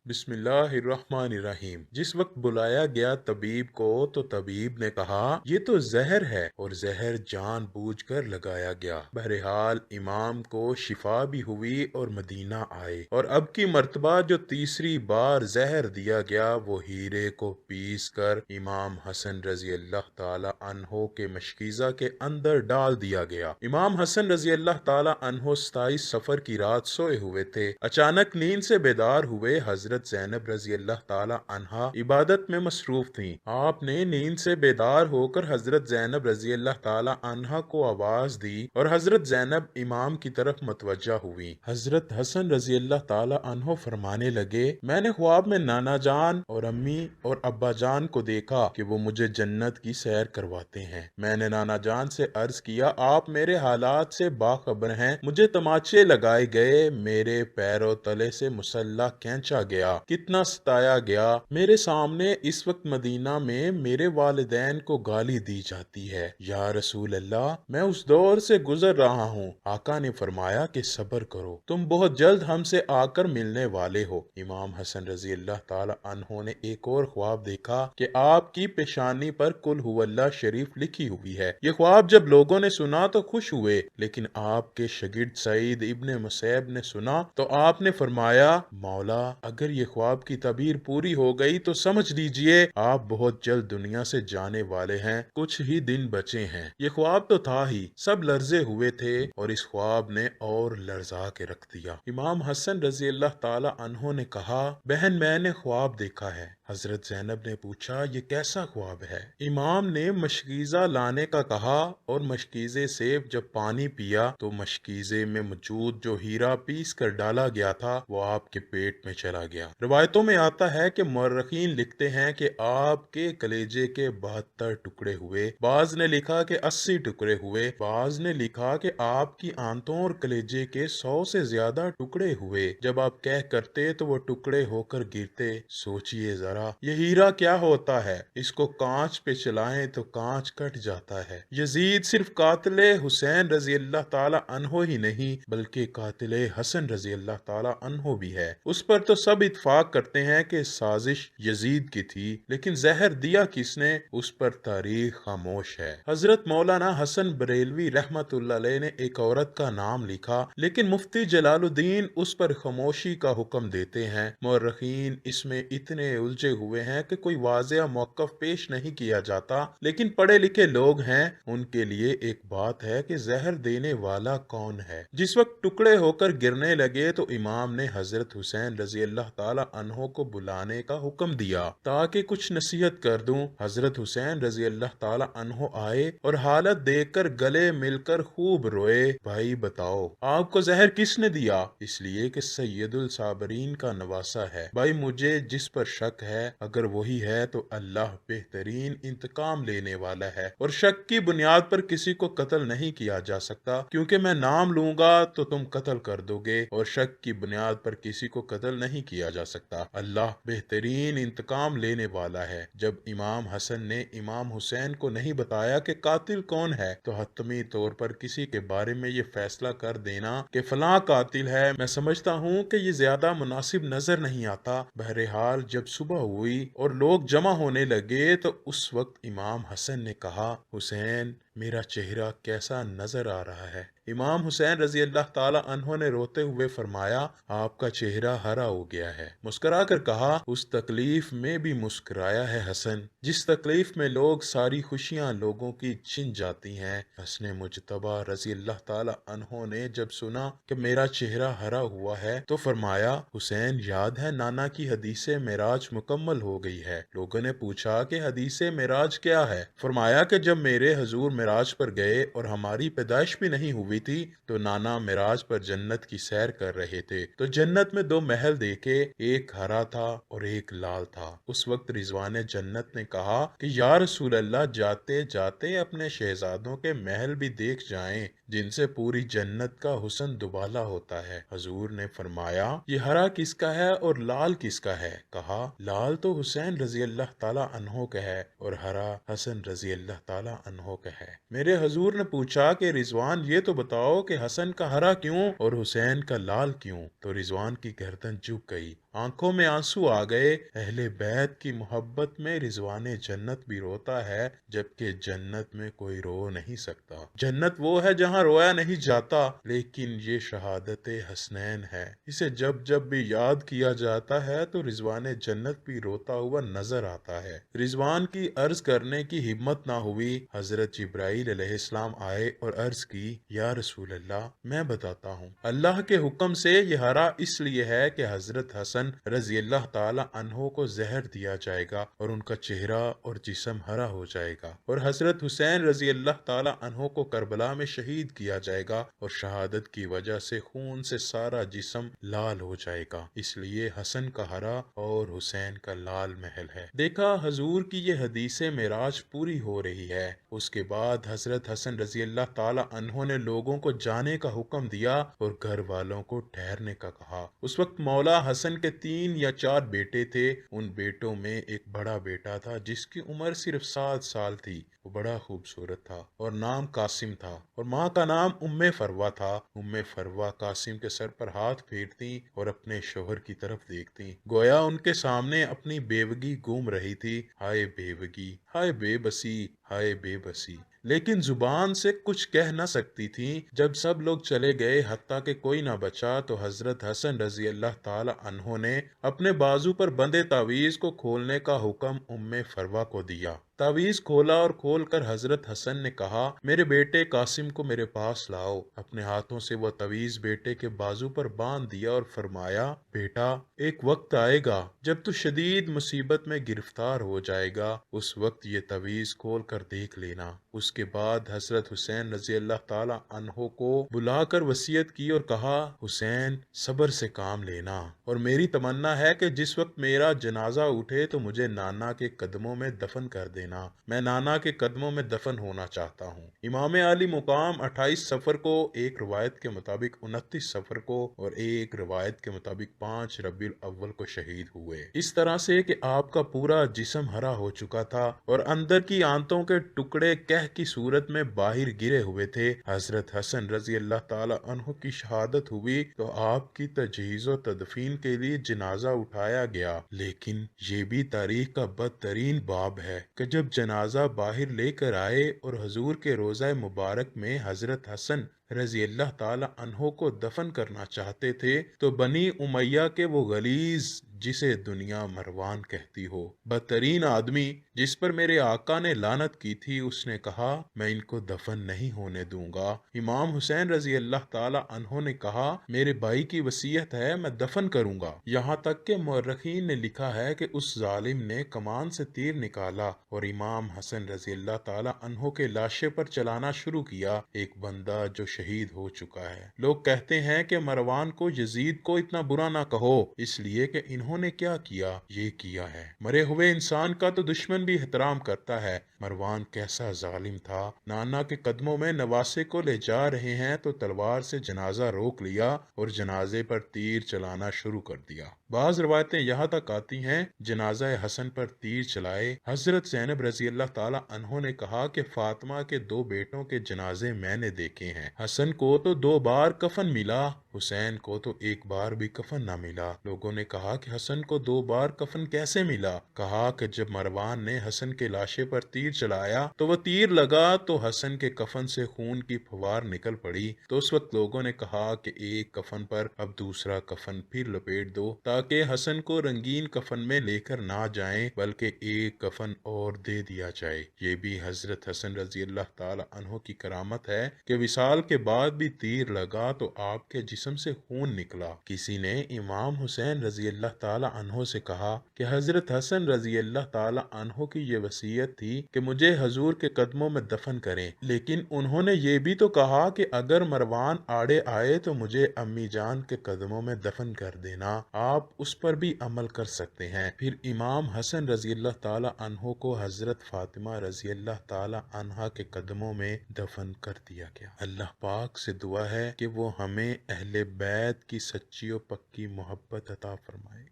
बिस्मिल्लाहिर्रहमानिर्रहीम। जिस वक्त बुलाया गया तबीब को तो तबीब ने कहा ये तो जहर है और जहर जानबूझकर लगाया गया। बहरहाल इमाम को शिफा भी हुई और मदीना आए और अब की मर्तबा जो तीसरी बार जहर दिया गया वो हीरे को पीस कर इमाम हसन रजी अल्लाह ताला अन्हो के मशकीज़ा के अंदर डाल दिया गया। इमाम हसन रजी अल्लाह ताला अन्हो 27 सफर की रात सोए हुए थे। अचानक नींद से बेदार हुए हजरत ज़ैनब रजी अल्लाह ताला अन्हा इबादत में मसरूफ थीं। आपने नींद से बेदार होकर हजरत ज़ैनब रजी अल्लाह ताला अन्हा को आवाज दी और हजरत ज़ैनब इमाम की तरफ मुतवज्जा हुई। हजरत हसन रजी अल्लाह ताला अन्हो फरमाने लगे, मैंने ख्वाब में नाना जान और अम्मी और अब्बा जान को देखा कि वो मुझे जन्नत की सैर करवाते हैं। मैंने नाना जान से अर्ज किया, आप मेरे हालात से बाखबर हैं। मुझे तमाचे लगाए गए, मेरे पैरों तले से मुसल्ला खींचा गया, कितना सताया गया। मेरे सामने इस वक्त मदीना में मेरे वालिदैन को गाली दी जाती है। या रसूल अल्लाह, मैं उस दौर से गुजर रहा हूँ। आका ने फरमाया कि सब्र करो, तुम बहुत जल्द हमसे आकर मिलने वाले हो। इमाम हसन रजी अल्लाह ताला अन्हो ने एक और ख्वाब देखा कि आपकी पेशानी पर कुल हुवल्लाह शरीफ लिखी हुई है। ये ख्वाब जब लोगों ने सुना तो खुश हुए, लेकिन आपके शागिर्द सईद इब्ने मुसैब ने सुना तो आपने फरमाया, मौला अगर ये ख्वाब की तबीर पूरी हो गई तो समझ लीजिए आप बहुत जल्द दुनिया से जाने वाले हैं, कुछ ही दिन बचे हैं। ये ख्वाब तो था ही, सब लर्जे हुए थे और इस ख्वाब ने और लर्जा के रख दिया। इमाम हसन रजी अल्लाह ताला अन्हो ने कहा, बहन मैंने ख्वाब देखा है। हजरत ज़ैनब ने पूछा, ये कैसा ख्वाब है? इमाम ने मशकीज़ा लाने का कहा और मशकीज़े से जब पानी पिया तो मशकीज़े में मौजूद जो हीरा पीस कर डाला गया था वो आपके पेट में चला गया। रिवायतों में आता है कि मुर्रखीन लिखते हैं कि आपके कलेजे के 72 टुकड़े हुए, बाज ने लिखा कि 80 टुकड़े हुए, बाज ने लिखा कि आपकी आंतों और कलेजे के 100 से ज्यादा टुकड़े हुए। जब आप कह करते तो वो टुकड़े होकर गिरते। सोचिए जरा ये हीरा क्या होता है, इसको कांच पे चलाएं तो कांच कट जाता है। यजीद सिर्फ कातिले हुसैन रजी अल्लाह ताला अन्हो ही नहीं बल्कि कातिले हसन रजी अल्लाह ताला अन्हो भी है। उस पर तो सब इत्फाक करते हैं कि साजिश यजीद की थी, लेकिन जहर दिया किसने उस पर तारीख खामोश है। हजरत मौलाना हसन बरेलवी रहमतुल्लाह अलैह ने एक औरत का नाम लिखा, लेकिन मुफ्ती जलालुद्दीन उस पर खामोशी का हुक्म देते हैं। मुर्रखीन इसमें इतने उलझे हुए हैं कि कोई वाज़ेह मौक़िफ़ पेश नहीं किया जाता, लेकिन पढ़े लिखे लोग हैं उनके लिए एक बात है कि जहर देने वाला कौन है। जिस वक्त टुकड़े होकर गिरने लगे तो इमाम ने हजरत हुसैन रजी अल्लाह ताला अन्हो को बुलाने का हुक्म दिया ताकि कुछ नसीहत कर दूं। हजरत हुसैन रजी अल्लाह ताला अन्हो आए और हालत देखकर गले मिलकर खूब रोए। भाई बताओ आपको जहर किसने दिया? इसलिए कि सैयदुल साबरीन का नवासा है। भाई मुझे जिस पर शक है अगर वही है तो अल्लाह बेहतरीन इंतकाम लेने वाला है और शक की बुनियाद पर किसी को कत्ल नहीं किया जा सकता, क्योंकि मैं नाम लूंगा तो तुम कत्ल कर दोगे और शक की बुनियाद पर किसी को कत्ल नहीं किया जा सकता। अल्लाह बेहतरीन इंतकाम लेने वाला है। जब इमाम हसन ने इमाम हुसैन को नहीं बताया कि कातिल कौन है तो हतमी तौर पर किसी के बारे में ये फैसला कर देना कि फलां कातिल है, मैं समझता हूँ कि ये ज्यादा मुनासिब नजर नहीं आता। बहरहाल जब सुबह हुई और लोग जमा होने लगे तो उस वक्त इमाम हसन ने कहा, हुसैन मेरा चेहरा कैसा नजर आ रहा है? इमाम हुसैन रजी अल्लाह ताला अन्हो ने रोते हुए फरमाया, आपका चेहरा हरा हो गया है। मुस्कुरा कर कहा, उस तकलीफ में भी मुस्कुराया है हसन जिस तकलीफ में लोग सारी खुशियां लोगों की छिन जाती हैं। हसन मुजतबा रजी अल्लाह ताला अन्हो ने जब सुना कि मेरा चेहरा हरा हुआ है तो फरमाया, हुसैन याद है नाना की हदीसे मेराज मुकम्मल हो गई है। लोगों ने पूछा कि हदीसे मेराज क्या है? फरमाया कि जब मेरे हजूर मेराज पर गए और हमारी पैदाइश भी नहीं हुई थी तो नाना मेराज पर जन्नत की सैर कर रहे थे तो जन्नत में दो महल देखे, एक हरा था और एक लाल था। उस वक्त रिजवान जन्नत ने कहा कि या रसूल अल्लाह, जाते जाते अपने शहजादों के महल भी देख जाएं जिनसे पूरी जन्नत का हुस्न दुबाला होता है। हजूर ने फरमाया, ये हरा किसका है और लाल किसका है? कहा, लाल तो हुसैन रजी अल्लाह ताला अन्हो का है और हरा हसन रजी अल्लाह ताला अन्हो का है। मेरे हजूर ने पूछा कि रिजवान ये तो बताओ कि हसन का हरा क्यों और हुसैन का लाल क्यों? तो रिजवान की गर्दन झुक गई आंखों में आंसू आ गए। अहले बैत की मोहब्बत में रिजवाने जन्नत भी रोता है, जबकि जन्नत में कोई रो नहीं सकता। जन्नत वो है जहाँ रोया नहीं जाता, लेकिन ये शहादत हसनैन है। इसे जब जब भी याद किया जाता है तो रिजवाने जन्नत भी रोता हुआ नजर आता है। रिजवान की अर्ज करने की हिम्मत ना हुई। हजरत जिब्राइल अलैहिस्सलाम आए और अर्ज की, या रसूल अल्लाह, मैं बताता हूँ। अल्लाह के हुक्म से ये हरा इसलिए है कि हजरत हसन रजी अल्लाह ताला अन्हो को जहर दिया जाएगा और उनका चेहरा और जिस्म हरा हो जाएगा, और हजरत हुसैन रजी अल्लाह ताला अन्हो को करबला में शहीद किया जाएगा और शहादत की वजह से खून से सारा जिस्म लाल हो जाएगा। इसलिए हसन का हरा और हुसैन का लाल महल है। देखा, हजूर की ये हदीस मेराज पूरी हो रही है। उसके बाद हजरत हसन रजी अल्लाह ताला अन्हो ने लोगों को जाने का हुक्म दिया और घर वालों को ठहरने का कहा। उस वक्त मौला हसन के 3 या 4 बेटे थे। उन बेटों में एक बड़ा बेटा था जिसकी उम्र सिर्फ 7 साल थी। वो बड़ा खूबसूरत था और नाम कासिम था, और माँ का नाम उम्मे फरवा था। उम्मे फरवा कासिम के सर पर हाथ फेरती और अपने शोहर की तरफ देखती, गोया उनके सामने अपनी बेवगी घूम रही थी। हाय बेवगी, हाय बेबसी, हाय बेबसी, लेकिन जुबान से कुछ कह न सकती थी। जब सब लोग चले गए, हत्ता कि कोई न बचा, तो हजरत हसन रजी अल्लाह ताला अन्हो ने अपने बाजू पर बंधे तावीज को खोलने का हुक्म उम्मे फरवा को दिया। तावीज खोला और खोलकर हजरत हसन ने कहा, मेरे बेटे कासिम को मेरे पास लाओ। अपने हाथों से वह तावीज बेटे के बाजू पर बांध दिया और फरमाया, बेटा, एक वक्त आएगा जब तू शदीद मुसीबत में गिरफ्तार हो जाएगा। उस वक्त ये तावीज खोल कर देख लेना। उसके बाद हजरत हुसैन रजी अल्लाह ताला अन्हो को बुलाकर वसीयत की और कहा, हुसैन, सब्र से काम लेना, और मेरी तमन्ना है कि जिस वक्त मेरा जनाजा उठे तो मुझे नाना के कदमों में दफन कर देना। मैं नाना के कदमों में दफन होना चाहता हूँ। इमाम अली मुकाम 28 सफर को, एक रिवायत के मुताबिक 29 सफर को और एक रिवायत के मुताबिक 5 रबीउल अव्वल को शहीद हुए। इस तरह से कि आपका पूरा जिस्म हरा हो चुका था और अंदर की आंतों के टुकड़े कह की सूरत में बाहर गिरे हुए थे। हजरत हसन रजी अल्लाह ताला अन्हु की शहादत हुई तो आपकी तजहीज़ व तदफीन के लिए जनाजा उठाया गया। लेकिन ये भी तारीख का बदतरीन बाब है कि जब जनाजा बाहर लेकर आए और हजूर के रोज़ा मुबारक में हजरत हसन रजी अल्लाह ताला अन्हो को दफन करना चाहते थे, तो बनी उमैया के वो गलीज, जिसे दुनिया मरवान कहती हो, बदतरीन आदमी जिस पर मेरे आका ने लानत की थी, उसने कहा, मैं इनको दफन नहीं होने दूंगा। इमाम हुसैन रजी अल्लाह ताला अन्हो ने कहा, मेरे भाई की वसीयत है, मैं दफन करूंगा। यहाँ तक के मुअर्रिखीन ने लिखा है कि उस जालिम ने कमान से तीर निकाला और इमाम हसन रजी अल्लाह ताला अन्हो के लाशे पर चलाना शुरू किया। एक बंदा जो शहीद हो चुका है। लोग कहते हैं कि मरवान को यजीद को इतना बुरा ना कहो, इसलिए कि इन्होंने क्या किया, ये किया है। मरे हुए इंसान का तो दुश्मन भी एहतराम करता है। मरवान कैसा जालिम था। नाना के कदमों में नवासे को ले जा रहे हैं तो तलवार से जनाजा रोक लिया और जनाजे पर तीर चलाना शुरू कर दिया। बाज रवायतें यहाँ तक आती हैं, जनाजा हसन पर तीर चलाए। हजरत ज़ैनब रजी अल्लाह ताला अन्हो ने कहा कि फातिमा के 2 बेटों के जनाजे मैंने देखे हैं। हसन को तो 2 बार कफन मिला, हुसैन को तो 1 बार भी कफन न मिला। लोगों ने कहा कि हसन को 2 बार कफन कैसे मिला? कहा कि जब मरवान ने हसन के लाशे पर तीर चलाया तो वह तीर लगा तो हसन के कफन से खून की फुवार निकल पड़ी। तो उस वक्त लोगों ने कहा कि एक कफन पर अब दूसरा कफन फिर लपेट दो, ताकि हसन को रंगीन कफन में लेकर ना जाएं, बल्कि एक कफन और दे दिया जाए। ये भी हजरत हसन रजी अल्लाह ताला अन्हो की करामत है कि विसाल के बाद भी तीर लगा तो आपके जिस्म से खून निकला। किसी ने इमाम हुसैन रजी अल्लाह ताला अन्हो से कहा कि हजरत हसन रजी अल्लाह ताला अन्हो की ये वसीयत थी कि मुझे हजूर के कदमों में दफन करें, लेकिन उन्होंने ये भी तो कहा कि अगर मरवान आड़े आए तो मुझे अम्मी जान के कदमों में दफन कर देना। आप उस पर भी अमल कर सकते हैं। फिर इमाम हसन रजी अल्लाह ताला अन्हो को हजरत फातिमा रजी अल्लाह ताला अन्हा के कदमों में दफन कर दिया गया। अल्लाह पाक से दुआ है कि वो हमें अहले बैत की सच्ची और पक्की मोहब्बत अता फरमाए।